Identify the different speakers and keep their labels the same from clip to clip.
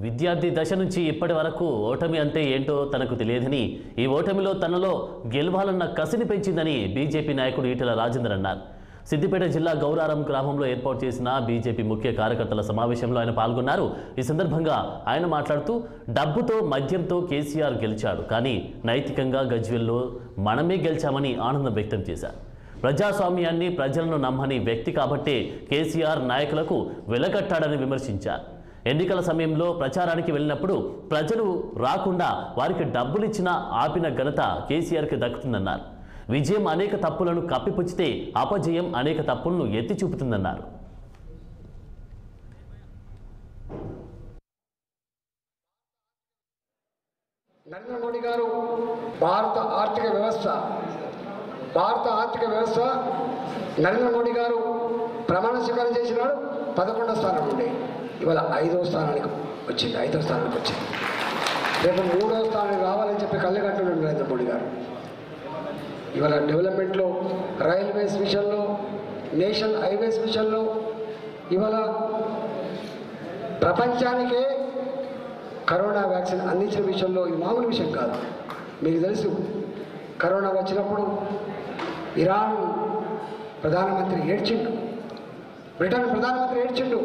Speaker 1: విద్యార్థి దశ నుంచి ఇప్పటి వరకు ఓటమి అంటే ఏంటో తనకు తెలియదని, ఈ ఓటమిలో తనలో గెలవాలన్న కసిని పెంచిందని బీజేపీ నాయకుడు ఈటెల రాజేందర్ అన్నారు. సిద్దిపేట జిల్లా గౌరారం గ్రామంలో ఏర్పాటు చేసిన బీజేపీ ముఖ్య కార్యకర్తల సమావేశంలో ఆయన పాల్గొన్నారు. ఈ సందర్భంగా ఆయన మాట్లాడుతూ, డబ్బుతో మద్యంతో కేసీఆర్ గెలిచాడు, కానీ నైతికంగా గజ్వెల్లో మనమే గెలిచామని ఆనందం వ్యక్తం చేశారు. ప్రజాస్వామ్యాన్ని ప్రజలను నమ్మని వ్యక్తి కాబట్టే కేసీఆర్ నాయకులకు వెలకట్టాడని విమర్శించారు. ఎన్నికల సమయంలో ప్రచారానికి వెళ్ళినప్పుడు ప్రజలు రాకుండా వారికి డబ్బులిచ్చినా ఆపిన ఘనత కేసీఆర్కి దక్కుతుందన్నారు. విజయం అనేక తప్పులను కప్పిపుచ్చితే అపజయం అనేక తప్పులను ఎత్తి చూపుతుందన్నారు.
Speaker 2: నరేంద్ర మోడీ గారు భారత ఆర్థిక వ్యవస్థ నరేంద్ర మోడీ గారు ప్రమాణ స్వీకారం చేసినాడు. 11వ స్థానం నుండి ఇవాళ 5వ స్థానానికి వచ్చింది. రేపు 3వ స్థానానికి రావాలని చెప్పి కళ్ళు కట్టున్నాడు నరేంద్ర మోడీ గారు. ఇవాళ డెవలప్మెంట్లో, రైల్వేస్ విషయంలో, నేషనల్ హైవేస్ విషయంలో ఇవాళ ప్రపంచానికే కరోనా వ్యాక్సిన్ అందించిన విషయంలో ఇది మామూలు విషయం కాదు. మీకు తెలుసు, కరోనా వచ్చినప్పుడు ఇరాన్ ప్రధానమంత్రి ఏడ్చిండు, బ్రిటన్ ప్రధానమంత్రి ఏడ్చిండు.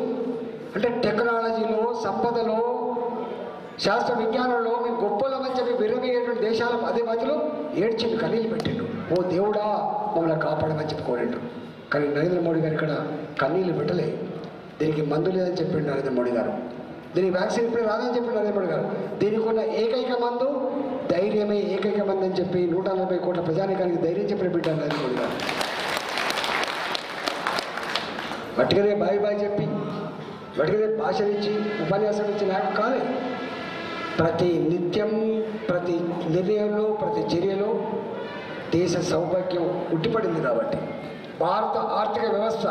Speaker 2: అంటే టెక్నాలజీలో, సంపదలో, శాస్త్ర విజ్ఞానంలో మేము గొప్పలమని చెప్పి విరవీయేటువంటి దేశాల అధిపతులు ఏడ్చిండు, కన్నీళ్ళు పెట్టిండు. ఓ దేవుడా మమ్మల్ని కాపాడమని చెప్పి కోరిండు. కానీ నరేంద్ర మోడీ గారు ఇక్కడ కన్నీళ్ళు పెట్టలే. దీనికి మందు లేదని చెప్పిండు నరేంద్ర మోడీ గారు. దీనికి వ్యాక్సిన్ ఇప్పుడు రాదని చెప్పి నరేంద్ర మోడీ గారు. దీనికి ఉన్న ఏకైక మందు ధైర్యమే, ఏకైక మందు అని చెప్పి 140 కోట్ల ప్రజానికానికి ధైర్యం చెప్పిన బిడ్డ నరేంద్ర మోడీ గారు. వట్టిగానే బాయ్ చెప్పి, వట్టిగానే భాషనిచ్చి, ఉపన్యాసం ఇచ్చి నాకు కాలే. ప్రతి నిత్యం, ప్రతి నిర్ణయంలో, ప్రతి చర్యలో దేశ సౌభాగ్యం ఉట్టిపడింది. కాబట్టి భారత ఆర్థిక వ్యవస్థ